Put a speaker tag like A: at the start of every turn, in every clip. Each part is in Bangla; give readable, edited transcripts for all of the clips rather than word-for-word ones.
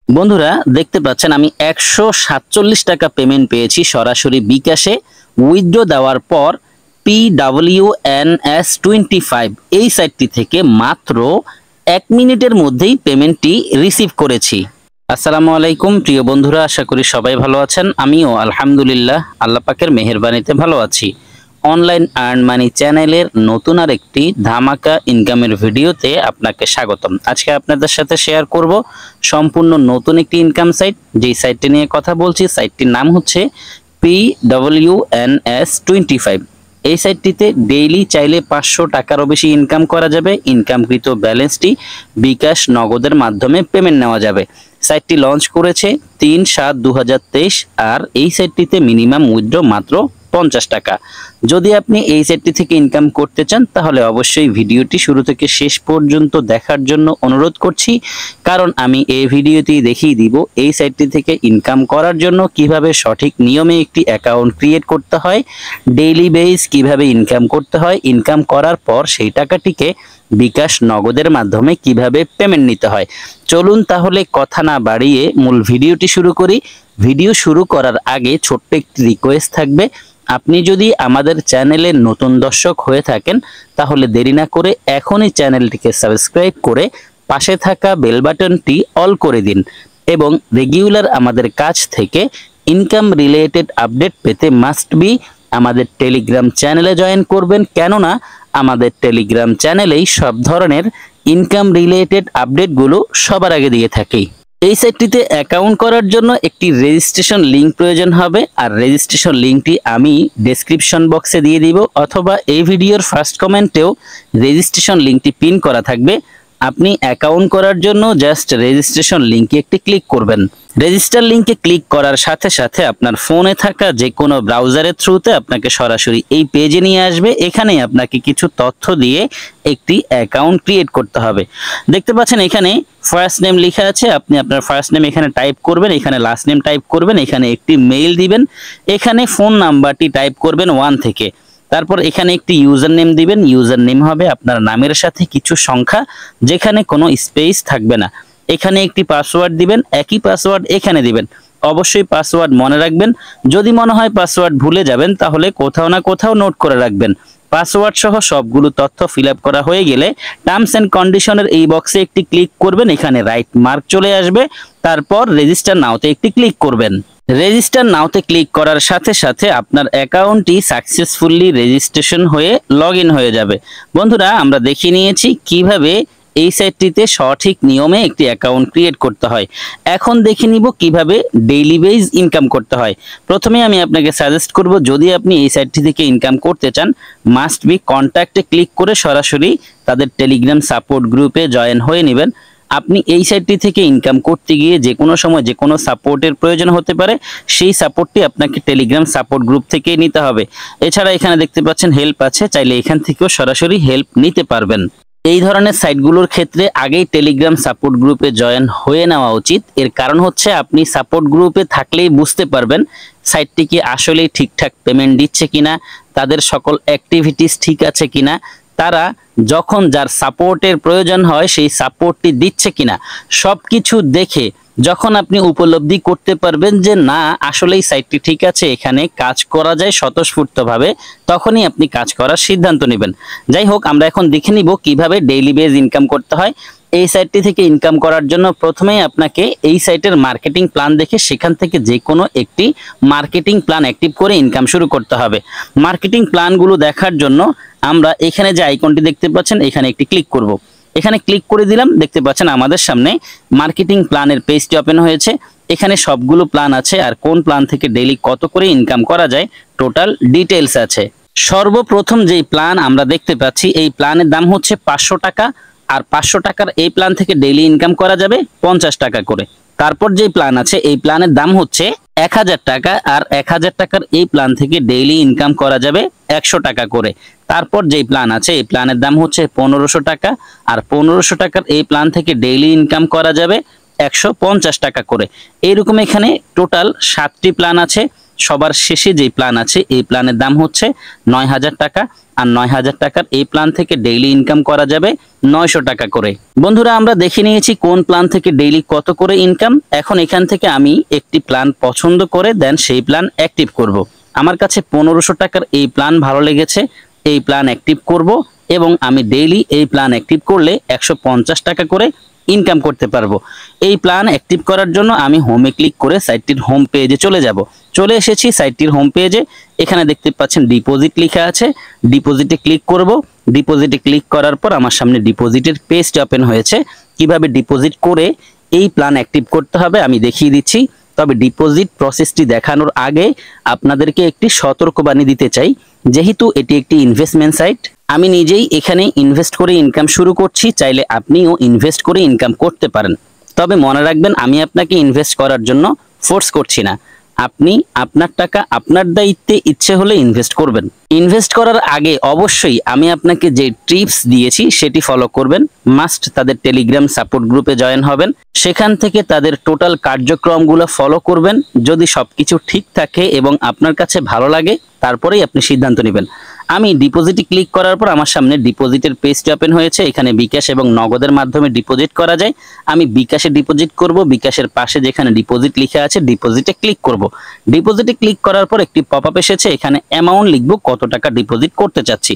A: বন্ধুরা দেখতে পাচ্ছেন আমি 147 টাকা পেমেন্ট পেয়েছি সরাসরি বিকাশে উইথড্র দেওয়ার পর Pwns25 এই সাইটটি থেকে মাত্র 1 মিনিটের মধ্যেই পেমেন্টটি রিসিভ করেছি। আসসালামু আলাইকুম প্রিয় বন্ধুরা, আশা করি সবাই ভালো আছেন। আমিও আলহামদুলিল্লাহ আল্লাহ পাকের মেহেরবানিতে ভালো আছি। অনলাইন আর্ন মানি চ্যানেলের নতুন আরেকটি ধামাকা ইনকামের ভিডিওতে আপনাকে স্বাগতম। আজকে আপনাদের সাথে শেয়ার করব সম্পূর্ণ নতুন একটি ইনকাম সাইট। যেই সাইটটি নিয়ে কথা বলছি সাইটটির নাম হচ্ছে Pwns25। এই সাইটটিতে ডেইলি চাইলে 500 টাকারও বেশি ইনকাম করা যাবে। ইনকামকৃত ব্যালেন্সটি বিকাশ নগদের মাধ্যমে পেমেন্ট নেওয়া যাবে। সাইটটি লঞ্চ করেছে 3/7/2023 আর এই সাইটটিতে মিনিমাম উইথড্র মাত্র 50 টাকা। যদি আপনি এই সাইটটি থেকে ইনকাম করতে চান তাহলে অবশ্যই ভিডিওটি শুরু থেকে শেষ পর্যন্ত দেখার জন্য অনুরোধ করছি, কারণ আমি এই ভিডিওতেই দেখিয়ে দিব এই সাইটটি থেকে ইনকাম করার জন্য কিভাবে সঠিক নিয়মে একটি অ্যাকাউন্ট ক্রিয়েট করতে হয়, ডেইলি বেস কিভাবে ইনকাম করতে হয়, ইনকাম করার পর সেই টাকাটিকে বিকাশ নগদের মাধ্যমে কিভাবে পেমেন্ট নিতে হয়। চলুন তাহলে কথা না বাড়িয়ে মূল ভিডিওটি শুরু করি। ভিডিও শুরু করার আগে ছোট্ট একটি রিকোয়েস্ট থাকবে, আপনি যদি আমাদের চ্যানেলের নতুন দর্শক হয়ে থাকেন তাহলে দেরি না করে এখনই চ্যানেলটিকে সাবস্ক্রাইব করে পাশে থাকা বেল বাটনটি অল করে দিন এবং রেগুলার আমাদের কাছ থেকে ইনকাম রিলেটেড আপডেট পেতে মাস্ট বি আমাদের টেলিগ্রাম চ্যানেলে জয়েন করবেন, কেননা আমাদের টেলিগ্রাম চ্যানেলেই সব ধরনের ইনকাম রিলেটেড আপডেটগুলো সবার আগে দিয়ে থাকি। এই সাইটটিতে অ্যাকাউন্ট করার জন্য একটি রেজিস্ট্রেশন লিংক প্রয়োজন হবে, আর রেজিস্ট্রেশন লিংকটি আমি ডেসক্রিপশন বক্সে দিয়ে দিব অথবা এই ভিডিওর ফার্স্ট কমেন্টেও রেজিস্ট্রেশন লিংকটি পিন করা থাকবে। আপনি অ্যাকাউন্ট করার জন্য জাস্ট রেজিস্ট্রেশন লিংকে একটি ক্লিক করবেন। রেজিস্টার লিংকে ক্লিক করার সাথে সাথে আপনার ফোনে থাকা যে কোনো ব্রাউজারের থ্রুতে আপনাকে সরাসরি এই পেজে নিয়ে আসবে। এখানে আপনাকে কিছু তথ্য দিয়ে একটি অ্যাকাউন্ট ক্রিয়েট করতে হবে। দেখতে পাচ্ছেন এখানে ফার্স্ট নেম লেখা আছে, আপনি আপনার ফার্স্ট নেম এখানে টাইপ করবেন, এখানে লাস্ট নেম টাইপ করবেন, এখানে একটি মেইল দিবেন, এখানে ফোন নাম্বারটি টাইপ করবেন 1 থেকে, তারপর এখানে একটি ইউজার নেম দিবেন। ইউজার নেম হবে আপনার নামের সাথে কিছু সংখ্যা যেখানে কোনো স্পেস থাকবে না। এখানে একটি পাসওয়ার্ড দিবেন, একই পাসওয়ার্ড এখানে দিবেন। অবশ্যই পাসওয়ার্ড মনে রাখবেন, যদি মনে হয় পাসওয়ার্ড ভুলে যাবেন তাহলে কোথাও না কোথাও নোট করে রাখবেন। পাসওয়ার্ড সহ সবগুলো তথ্য ফিল আপ করা হয়ে গেলে টার্মস এন্ড কন্ডিশনের এই বক্সে একটি ক্লিক করবেন, এখানে রাইট মার্ক চলে আসবে, তারপর রেজিস্টার নাওতে একটি ক্লিক করবেন। রেজিস্টার নাওতে ক্লিক করার সাথে সাথে আপনার অ্যাকাউন্টটি সাকসেসফুলি রেজিস্ট্রেশন হয়ে লগইন হয়ে যাবে। বন্ধুরা আমরা দেখিয়ে নিয়েছি কিভাবে এই সাইটটিতে সঠিক নিয়মে একটি অ্যাকাউন্ট ক্রিয়েট করতে হয়। এখন দেখে নিব কিভাবে ডেইলি বেজ ইনকাম করতে হয়। প্রথমে আমি আপনাকে সাজেস্ট করব, যদি আপনি এই সাইটটি থেকে ইনকাম করতে চান মাস্ট বি কন্ট্যাক্টে ক্লিক করে সরাসরি তাদের টেলিগ্রাম সাপোর্ট গ্রুপে জয়েন হয়ে নেবেন। আপনি এই সাইটটি থেকে ইনকাম করতে গিয়ে যে কোনো সময় যে কোনো সাপোর্টের প্রয়োজন হতে পারে, সেই সাপোর্টটি আপনাকে টেলিগ্রাম সাপোর্ট গ্রুপ থেকেই নিতে হবে। এছাড়া এখানে দেখতে পাচ্ছেন হেল্প আছে, চাইলে এখান থেকেও সরাসরি হেল্প নিতে পারবেন। এই ধরনের সাইটগুলোর ক্ষেত্রে আগেই টেলিগ্রাম সাপোর্ট গ্রুপে জয়েন হয়ে নেওয়া উচিত। এর কারণ হচ্ছে আপনি সাপোর্ট গ্রুপে থাকলেই বুঝতে পারবেন সাইটটি কি আসলেই ঠিকঠাক পেমেন্ট দিচ্ছে কিনা, তাদের সকল অ্যাক্টিভিটিস ঠিক আছে কিনা, তারা যখন যার সাপোর্টের প্রয়োজন হয় সেই সাপোর্টটি দিচ্ছে কিনা, সবকিছু দেখে যখন আপনি উপলব্ধি করতে পারবেন যে না আসলেই সাইটটি ঠিক আছে, এখানে কাজ করা যায় স্বতঃস্ফূর্তভাবে, তখনই আপনি কাজ করার সিদ্ধান্ত নেবেন। যাই হোক, আমরা এখন দেখে নিব কিভাবে ডেইলি বেজ ইনকাম করতে হয়। এই সাইটটি থেকে ইনকাম করার জন্য প্রথমেই আপনাকে এই সাইটের মার্কেটিং প্ল্যান দেখে সেখান থেকে যে কোনো একটি মার্কেটিং প্ল্যান অ্যাক্টিভ করে ইনকাম শুরু করতে হবে। মার্কেটিং প্ল্যানগুলো দেখার জন্য আমরা এখানে যে আইকনটি দেখতে পাচ্ছেন এখানে একটি ক্লিক করব। এখানে ক্লিক করে দিলাম, দেখতে পাচ্ছেন আমাদের সামনে মার্কেটিং প্ল্যানের পেজটি ওপেন হয়েছে। এখানে সবগুলো প্ল্যান আছে আর কোন প্ল্যান থেকে ডেইলি কত করে ইনকাম করা যায় টোটাল ডিটেইলস আছে। সর্বপ্রথম যেই প্ল্যান আমরা দেখতে পাচ্ছি এই প্ল্যানের দাম হচ্ছে 500 টাকা, আর 500 টাকার এই প্ল্যান থেকে ডেইলি ইনকাম করা যাবে 50 টাকা করে। তারপর যে প্ল্যান আছে এই প্ল্যানের দাম হচ্ছে 1000 টাকা, আর 1000 টাকার এই প্ল্যান থেকে ডেইলি ইনকাম করা যাবে 100 টাকা করে। তারপর যেই প্ল্যান আছে এই প্ল্যানের দাম হচ্ছে 1500 টাকা, আর 1500 টাকার এই প্ল্যান থেকে ডেইলি ইনকাম করা যাবে 150 টাকা করে। এইরকম এখানে টোটাল 7টি প্ল্যান আছে। সবার শেষে যে প্ল্যান আছে এই প্ল্যানের দাম হচ্ছে 9000 টাকা। আর 9000 টাকার এই প্ল্যান থেকে ডেইলি ইনকাম করা যাবে 900 টাকা করে। বন্ধুরা আমরা দেখে নিয়েছি কোন প্ল্যান থেকে ডেইলি কত করে ইনকাম। এখন এখান থেকে আমি একটি প্ল্যান পছন্দ করে দেন সেই প্ল্যান অ্যাক্টিভ করব। আমার কাছে 1500 টাকার এই প্ল্যান ভালো লেগেছে, এই প্ল্যান অ্যাক্টিভ করব এবং আমি ডেইলি এই প্ল্যান অ্যাক্টিভ করলে 150 টাকা করে ইনকাম করতে পারবো। এই প্ল্যান অ্যাক্টিভ করার জন্য আমি হোমে ক্লিক করে সাইটটির হোম পেজে চলে যাব। চলে এসেছি সাইটটির হোম পেজে। এখানে দেখতে পাচ্ছেন ডিপোজিট লেখা আছে, ডিপোজিটে ক্লিক করব। ডিপোজিটে ক্লিক করার পর আমার সামনে ডিপোজিটের পেজটি ওপেন হয়েছে। কিভাবে ডিপোজিট করে এই প্ল্যান অ্যাক্টিভ করতে হবে আমি দেখিয়ে দিচ্ছি। তবে ডিপোজিট প্রসেসটি দেখানোর আগে আপনাদেরকে একটি সতর্কবাণী দিতে চাই। যেহেতু এটি একটি ইনভেস্টমেন্ট সাইট, আমি নিজেই এখানে ইনভেস্ট করে ইনকাম শুরু করছি, চাইলে আপনিও ইনভেস্ট করে ইনকাম করতে পারেন। তবে মনে রাখবেন আমি আপনাকে ইনভেস্ট করার জন্য ফোর্স করছি না, আপনি আপনার টাকা আপনার দায়িত্বে ইচ্ছে হলে ইনভেস্ট করবেন। ইনভেস্ট করার আগে অবশ্যই আমি আপনাকে যে টিপস দিয়েছি সেটি ফলো করবেন। মাস্ট তাদের টেলিগ্রাম সাপোর্ট গ্রুপে জয়েন হবেন, সেখান থেকে তাদের টোটাল কার্যক্রমগুলো ফলো করবেন। যদি সবকিছু ঠিক থাকে এবং আপনার কাছে ভালো লাগে তারপরেই আপনি সিদ্ধান্ত নেবেন। আমি ডিপোজিটে ক্লিক করার পর আমার সামনে ডিপোজিটের পেজটি ওপেন হয়েছে। এখানে বিকাশ এবং নগদের মাধ্যমে ডিপোজিট করা যায়। আমি বিকাশে ডিপোজিট করব। বিকাশের পাশে যেখানে ডিপোজিট লেখা আছে ডিপোজিটে ক্লিক করব। ডিপোজিটে ক্লিক করার পর একটি পপআপ এসেছে, এখানে অ্যামাউন্ট লিখব, কত টাকা ডিপোজিট করতে চাচ্ছি।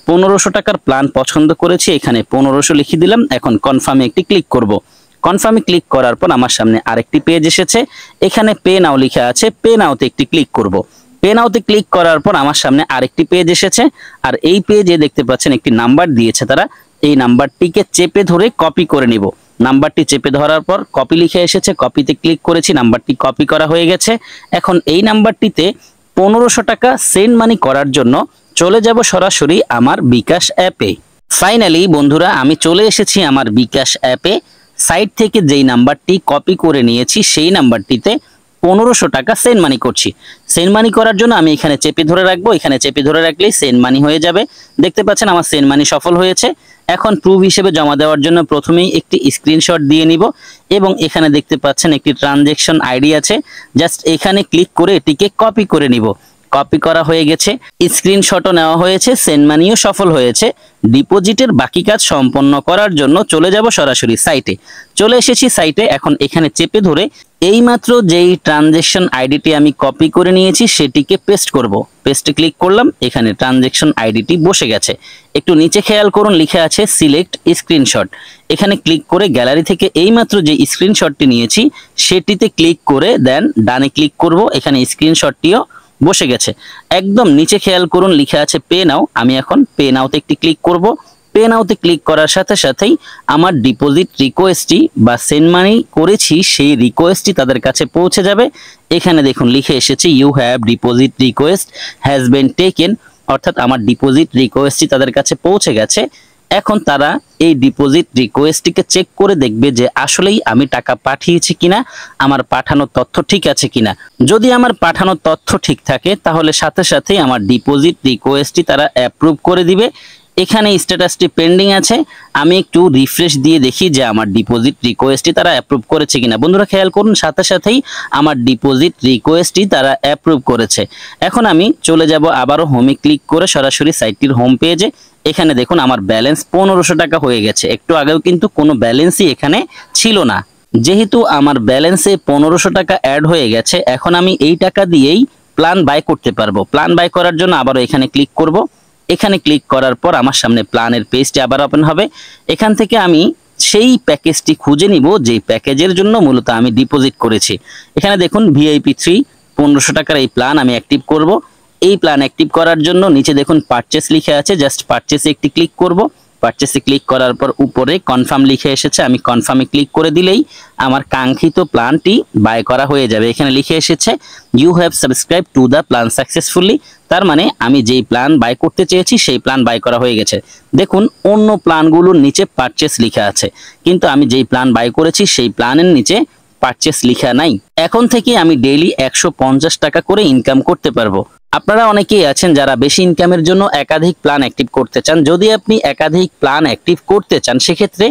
A: 1500 টাকার প্ল্যান পছন্দ করেছি, এখানে 1500 লিখে দিলাম। এখন কনফার্মে একটি ক্লিক করব। কনফার্মে ক্লিক করার পর আমার সামনে আরেকটি পেজ এসেছে, এখানে পে নাও লেখা আছে, পে নাওতে একটি ক্লিক করব। পে নাওতে ক্লিক করার পর আমার সামনে আরেকটি পেজ এসেছে, আর এই পেজে দেখতে পাচ্ছেন একটি নাম্বার দিয়েছে তারা। এই নাম্বারটিকে চেপে ধরে কপি করে নিব। নাম্বারটি চেপে ধরার পর কপি লিখে এসেছে, কপিতে ক্লিক করেছি, নাম্বারটি কপি করা হয়ে গেছে। এখন এই নাম্বারটিতে 1500 টাকা সেন্ড মানি করার জন্য চলে যাব সরাসরি আমার বিকাশ অ্যাপে। ফাইনালি বন্ধুরা আমি চলে এসেছি আমার বিকাশ অ্যাপে। সাইট থেকে যেই নাম্বারটি কপি করে নিয়েছি সেই নাম্বারটিতে 1500 টাকা সেন্ড মানি করছি। সেন্ড মানি করার জন্য আমি এখানে চেপে ধরে রাখবো, এখানে চেপে ধরে রাখলেই সেন্ড মানি হয়ে যাবে। দেখতে পাচ্ছেন আমার সেন্ড মানি সফল হয়েছে। এখন প্রুফ হিসেবে জমা দেওয়ার জন্য প্রথমেই একটি স্ক্রিনশট দিয়ে নিব এবং এখানে দেখতে পাচ্ছেন একটি ট্রানজ্যাকশন আইডি আছে, জাস্ট এখানে ক্লিক করে এটিকে কপি করে নিব। কপি করা হয়ে গেছে, স্ক্রিনশটও নেওয়া হয়েছে, সেন্ড মানিও সফল হয়েছে। ডিপোজিটের বাকি কাজ সম্পন্ন করার জন্য চলে যাব সরাসরি সাইটে। চলে এসেছি সাইটে। এখন এখানে চেপে ধরে এইমাত্র যেই ট্রানজ্যাকশন আইডিটি আমি কপি করে নিয়েছি সেটিকে পেস্ট করব। পেস্টে ক্লিক করলাম, এখানে ট্রানজ্যাকশন আইডিটি বসে গেছে। একটু নিচে খেয়াল করুন, লেখা আছে সিলেক্ট স্ক্রিনশট। এখানে ক্লিক করে গ্যালারি থেকে এইমাত্র যে স্ক্রিনশটটি নিয়েছি সেটিতে ক্লিক করে দেন ডানে ক্লিক করব। এখানে স্ক্রিনশটটিও বসে গেছে। একদম নিচে খেয়াল করুন, লেখা আছে পে নাও। আমি এখন পে নাওতে একটি ক্লিক করব। পে নাওতে ক্লিক করার সাথে সাথেই আমার ডিপোজিট রিকোয়েস্টটি বা সেন্ড মানি করেছি সেই রিকোয়েস্টটি তাদের কাছে পৌঁছে যাবে। এখানে দেখুন লিখে এসেছে you have deposit request has been taken, অর্থাৎ আমার ডিপোজিট রিকোয়েস্টটি তাদের কাছে পৌঁছে গেছে। এখন তারা এই ডিপোজিট রিকোয়েস্টটিকে চেক করে দেখবে যে আসলেই আমি টাকা পাঠিয়েছি কিনা, আমার পাঠানোর তথ্য ঠিক আছে কিনা। যদি আমার পাঠানোর তথ্য ঠিক থাকে তাহলে সাথে সাথেই আমার ডিপোজিট রিকোয়েস্টটি তারা অ্যাপ্রুভ করে দিবে। এখানে স্ট্যাটাসটি পেন্ডিং আছে, আমি একটু রিফ্রেশ দিয়ে দেখি যে আমার ডিপোজিট রিকোয়েস্টটি তারা অ্যাপ্রুভ করেছে কিনা। বন্ধুরা খেয়াল করুন, সাথে সাথেই আমার ডিপোজিট রিকোয়েস্টটি তারা অ্যাপ্রুভ করেছে। এখন আমি চলে যাব আবারও হোমে ক্লিক করে সরাসরি সাইটটির হোম পেজে। এখানে দেখুন আমার ব্যালেন্স 1500 টাকা হয়ে গেছে। একটু আগেও কিন্তু কোনো ব্যালেন্সই এখানে ছিল না। যেহেতু আমার ব্যালেন্সে 1500 টাকা অ্যাড হয়ে গেছে, এখন আমি এই টাকা দিয়েই প্ল্যান বাই করতে পারবো। প্ল্যান বাই করার জন্য আবারও এখানে ক্লিক করব। এখানে ক্লিক করার পর আমার সামনে প্ল্যানের পেজটি আবার ওপেন হবে। এখান থেকে আমি সেই প্যাকেজটি খুঁজে নিব যে প্যাকেজের জন্য মূলত আমি ডিপোজিট করেছি। এখানে দেখুন ভিআইপি 3 1500 টাকার এই প্ল্যান আমি অ্যাক্টিভ করব। এই প্ল্যান অ্যাক্টিভ করার জন্য নিচে দেখুন পারচেস লিখে আছে, জাস্ট পারচেসে একটি ক্লিক করব। পারচেসে ক্লিক করার পর উপরে কনফার্ম লিখে এসেছে, আমি কনফার্মে ক্লিক করে দিলেই আমার কাঙ্ক্ষিত প্ল্যানটি বাই করা হয়ে যাবে। এখানে লিখে এসেছে you have subscribe to the plan successfully, তার মানে আমি যেই প্ল্যান বাই করতে চেয়েছি সেই প্ল্যান বাই করা হয়ে গেছে। দেখুন অন্য প্ল্যানগুলোর নিচে পারচেস লেখা আছে, কিন্তু আমি যেই প্ল্যান বাই করেছি সেই প্ল্যানের নিচে পারচেস লেখা নাই। এখন থেকে আমি ডেইলি 150 টাকা করে ইনকাম করতে পারবো। আপনারা অনেকেই আছেন যারা বেশি ইনকামের জন্য একাধিক প্ল্যান অ্যাক্টিভ করতে চান। যদি আপনি একাধিক প্ল্যান অ্যাক্টিভ করতে চান সেক্ষেত্রে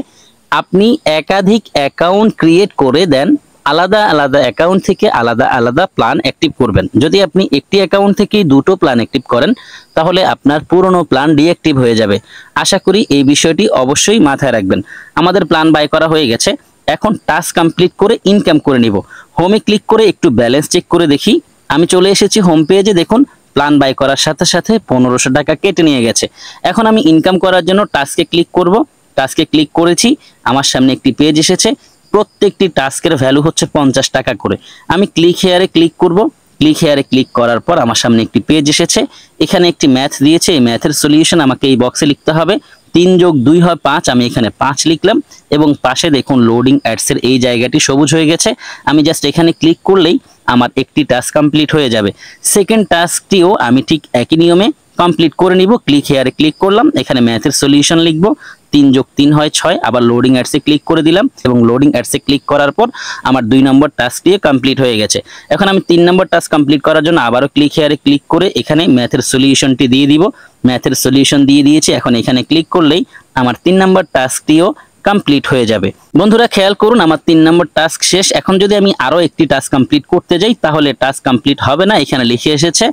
A: আপনি একাধিক অ্যাকাউন্ট ক্রিয়েট করে দেন আলাদা আলাদা অ্যাকাউন্ট থেকে আলাদা আলাদা প্ল্যান অ্যাক্টিভ করবেন। যদি আপনি একটি অ্যাকাউন্ট থেকে দুটো প্ল্যান অ্যাক্টিভ করেন তাহলে আপনার পুরনো প্ল্যান ডিঅ্যাক্টিভ হয়ে যাবে। আশা করি এই বিষয়টি অবশ্যই মাথায় রাখবেন। আমাদের প্ল্যান বাই করা হয়ে গেছে, এখন টাস্ক কমপ্লিট করে ইনকাম করে নিব। হোমে ক্লিক করে একটু ব্যালেন্স চেক করে দেখি। আমি চলে এসেছি হোম পেজে, দেখুন প্ল্যান বাই করার সাথে সাথে 1500 টাকা কেটে নিয়ে গেছে। এখন আমি ইনকাম করার জন্য টাস্কে ক্লিক করব। টাস্কে ক্লিক করেছি, আমার সামনে একটি পেজ এসেছে। প্রত্যেকটি টাস্কের ভ্যালু হচ্ছে 50 টাকা করে। আমি ক্লিক হেয়ারে ক্লিক করব। ক্লিক হেয়ারে ক্লিক করার পর আমার সামনে একটি পেজ এসেছে। এখানে একটি ম্যাথ দিয়েছে, এই ম্যাথের সলিউশন আমাকে এই বক্সে লিখতে হবে। 3 + 2 হয় 5, আমি এখানে 5 লিখলাম এবং পাশে দেখুন লোডিং অ্যাডসের এই জায়গাটি সবুজ হয়ে গেছে। আমি জাস্ট এখানে ক্লিক করলেই আমার একটি টাস্ক কমপ্লিট হয়ে যাবে। সেকেন্ড টাস্কটিও আমি ঠিক একই নিয়মে কমপ্লিট করে নিব। ক্লিক হেয়ারে ক্লিক করলাম, এখানে ম্যাথের সলিউশন লিখব। 3 + 3 হয় 6, আবার লোডিং অ্যাডসে ক্লিক করে দিলাম এবং লোডিং অ্যাডসে ক্লিক করার পর আমার 2 নম্বর টাস্কটি কমপ্লিট হয়ে গেছে। এখন আমি 3 নম্বর টাস্ক কমপ্লিট করার জন্য আবারও ক্লিক হেয়ারে ক্লিক করে এখানে ম্যাথের সলিউশনটি দিয়ে দিব। ম্যাথের সলিউশন দিয়ে দিয়েছি, এখন এখানে ক্লিক করলেই আমার 3 নম্বর টাস্কটিও কমপ্লিট হয়ে যাবে। বন্ধুরা খেয়াল করুন, আমার 3 নম্বর টাস্ক শেষ। এখন যদি আমি আরো একটি টাস্ক কমপ্লিট করতে যাই তাহলে টাস্ক কমপ্লিট হবে না। এখানে লিখে এসেছে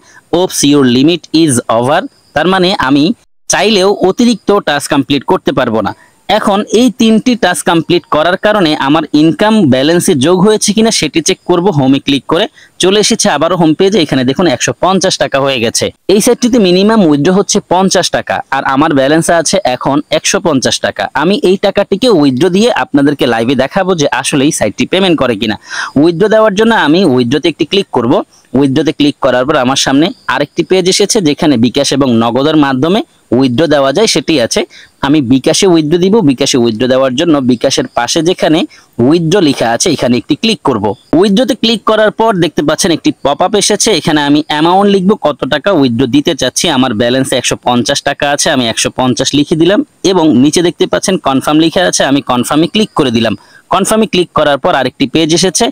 A: ওপস ইউর লিমিট ইজ ওভার, তার মানে আমি চাইলেও অতিরিক্ত টাস্ক কমপ্লিট করতে পারবো না। এখন এই 3টি টাস্ক কমপ্লিট করার কারণে আমার ইনকাম ব্যালেন্সে যোগ হয়েছে কিনা সেটি চেক করব। হোমে ক্লিক করে চলে এসেছে আবারও হোম পেজে, এখানে দেখুন 150 টাকা হয়ে গেছে। এই সাইটটিতে মিনিমাম উইথড্র হচ্ছে 50 টাকা আর আমার ব্যালেন্সে আছে এখন 150 টাকা। আমি এই টাকাটিকে উইথড্র দিয়ে আপনাদেরকে লাইভে দেখাবো যে আসলে এই সাইটটি পেমেন্ট করে কিনা। উইথড্র দেওয়ার জন্য আমি উইথড্রতে একটি ক্লিক করব। উইথড্রতে ক্লিক করার পর আমার সামনে আরেকটি পেজ এসেছে যেখানে বিকাশ এবং নগদের মাধ্যমে উইথড্র দেওয়া যায় সেটি আছে। আমি বিকাশে উইথড্র দিব। বিকাশে উইথড্র দেওয়ার জন্য বিকাশের পাশে যেখানে উইথড্র লেখা আছে এখানে একটি ক্লিক করব। উইথড্রতে ক্লিক করার পর দেখতে পাচ্ছেন একটি পপআপ এসেছে। এখানে আমি অ্যামাউন্ট লিখব, কত টাকা উইথড্র দিতে চাচ্ছি। আমার ব্যালেন্সে 150 টাকা আছে, আমি 150 লিখে দিলাম এবং নিচে দেখতে পাচ্ছেন কনফার্ম লেখা আছে, আমি কনফার্মে ক্লিক করে দিলাম। কনফার্মে ক্লিক করার পর আরেকটি পেজ এসেছে,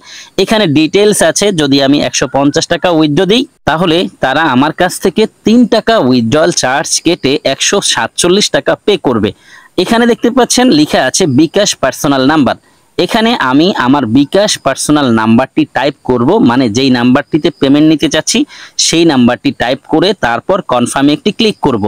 A: এখানে ডিটেইলস আছে। যদি আমি 150 টাকা উইথড্র দিই তাহলে তারা আমার কাছ থেকে 3 টাকা উইথড্রয়াল চার্জ কেটে 147 টাকা পে করবে। এখানে দেখতে পাচ্ছেন লেখা আছে বিকাশ পার্সোনাল নাম্বার। এখানে আমি আমার বিকাশ পার্সোনাল নাম্বারটি টাইপ করব, মানে যেই নাম্বারটিতে পেমেন্ট নিতে চাচ্ছি সেই নাম্বারটি টাইপ করে তারপর কনফার্মে একটি ক্লিক করব।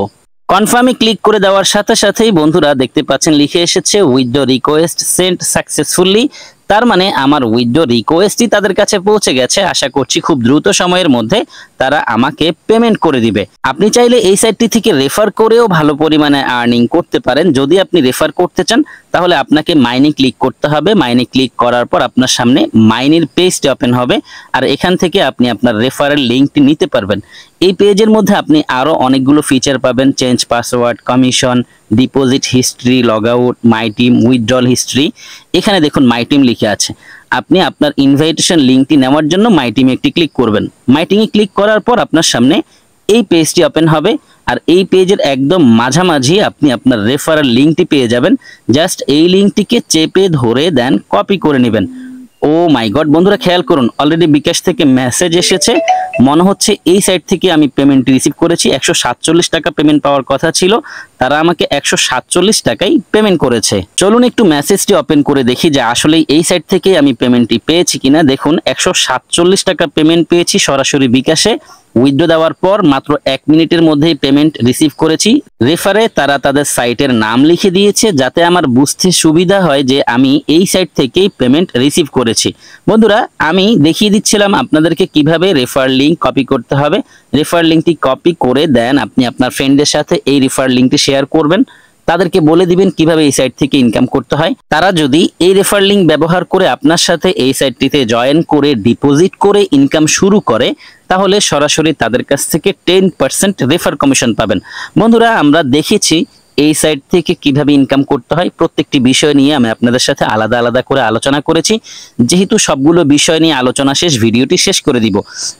A: কনফার্মে ক্লিক করে দেওয়ার সাথে সাথেই বন্ধুরা দেখতে পাচ্ছেন লিখে এসেছে উইথড্র রিকোয়েস্ট সেন্ট সাকসেসফুলি, তার মানে আমার উইথড্র রিকোয়েস্টই তাদের কাছে পৌঁছে গেছে। আশা করছি খুব দ্রুত সময়ের মধ্যে তারা আমাকে পেমেন্ট করে দিবে। আপনি চাইলে এই সাইটটি থেকে রেফার করেও ভালো পরিমাণে আর্নিং করতে পারেন। যদি আপনি রেফার করতে চান তাহলে আপনাকে মাইনে ক্লিক করতে হবে। মাইনে ক্লিক করার পর আপনার সামনে মাইনের পেজটি ওপেন হবে আর এখান থেকে আপনি আপনার রেফারেল লিঙ্কটি নিতে পারবেন। এই পেজের মধ্যে আপনি আরো অনেকগুলো ফিচার পাবেন, change password, commission, deposit history, log out, my team, withdrawal history. এখানে দেখুন মাই টিম লিখে আছে। আপনি আপনার ইনভাইটেশন লিঙ্কটি নেওয়ার জন্য মাই টিমে একটি ক্লিক করবেন। মাই টিমে ক্লিক করার পর আপনার সামনে এই পেজটি ওপেন হবে আর এই পেজের একদম মাঝামাঝি আপনি আপনার রেফারেল লিঙ্কটি পেয়ে যাবেন। জাস্ট এই লিঙ্কটিকে চেপে ধরে দেন কপি করে নেবেন। ও মাই গড বন্ধুরা খেয়াল করুন, অলরেডি বিকাশ থেকে মেসেজ এসেছে। মনে হচ্ছে এই সাইট থেকে আমি পেমেন্ট রিসিভ করেছি। 147 টাকা পেমেন্ট পাওয়ার কথা ছিল, তারা আমাকে 147 টাকাই পেমেন্ট করেছে। চলুন একটু মেসেজটি ওপেন করে দেখি যে আসলে এই সাইট থেকে আমি পেমেন্টটি পেয়েছি কিনা। দেখুন 147 টাকা পেমেন্ট পেয়েছি সরাসরি বিকাশে। উইথড্র দেওয়ার পর মাত্র 1 মিনিটের মধ্যেই পেমেন্ট রিসিভ করেছি। রেফারে তারা তাদের সাইটের নাম লিখে দিয়েছে যাতে আমার বুঝতে সুবিধা হয় যে আমি এই সাইট থেকেই পেমেন্ট রিসিভ করেছি। বন্ধুরা আমি দেখিয়ে দিচ্ছিলাম আপনাদেরকে কিভাবে রেফার লিঙ্ক কপি করতে হবে। রেফার লিঙ্কটি কপি করে দেন আপনি আপনার ফ্রেন্ডদের সাথে এই রেফার লিঙ্কটি শেয়ার করবেন। তাদেরকে বলে দিবেন কিভাবে এই সাইট থেকে ইনকাম করতে হয়। তারা যদি এই রেফার লিঙ্ক ব্যবহার করে আপনার সাথে এই সাইটটিতে জয়েন করে ডিপোজিট করে ইনকাম শুরু করে তাহলে সরাসরি তাদের কাছ থেকে 10% রেফার কমিশন পাবেন। বন্ধুরা আমরা দেখেছি এই সাইট থেকে কিভাবে ইনকাম করতে হয়। প্রত্যেকটি বিষয় নিয়ে আমি আপনাদের সাথে আলাদা আলাদা করে আলোচনা করেছি। যেহেতু সবগুলো বিষয় নিয়ে আলোচনা শেষ, ভিডিওটি শেষ করে দিব।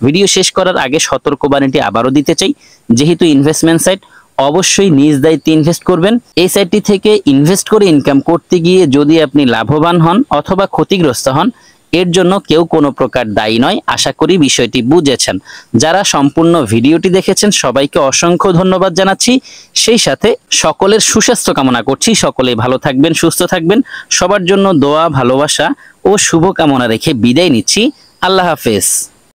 A: ভিডিও শেষ করার আগে সতর্কবাণীটি আবারও দিতে চাই, যেহেতু ইনভেস্টমেন্ট সাইট অবশ্যই নিজ দায়িত্বে ইনভেস্ট করবেন। এই সাইটটি থেকে ইনভেস্ট করে ইনকাম করতে গিয়ে যদি আপনি লাভবান হন অথবা ক্ষতিগ্রস্ত হন এর জন্য কেউ কোনো প্রকার দায়ী নয়। আশা করি বিষয়টি বুঝেছেন। যারা সম্পূর্ণ ভিডিওটি দেখেছেন সবাইকে অসংখ্য ধন্যবাদ জানাচ্ছি। সেই সাথে সকলের সুস্বাস্থ্য কামনা করছি। সকলেই ভালো থাকবেন, সুস্থ থাকবেন। সবার জন্য দোয়া, ভালোবাসা ও শুভকামনা রেখে বিদায় নিচ্ছি। আল্লাহ হাফেজ।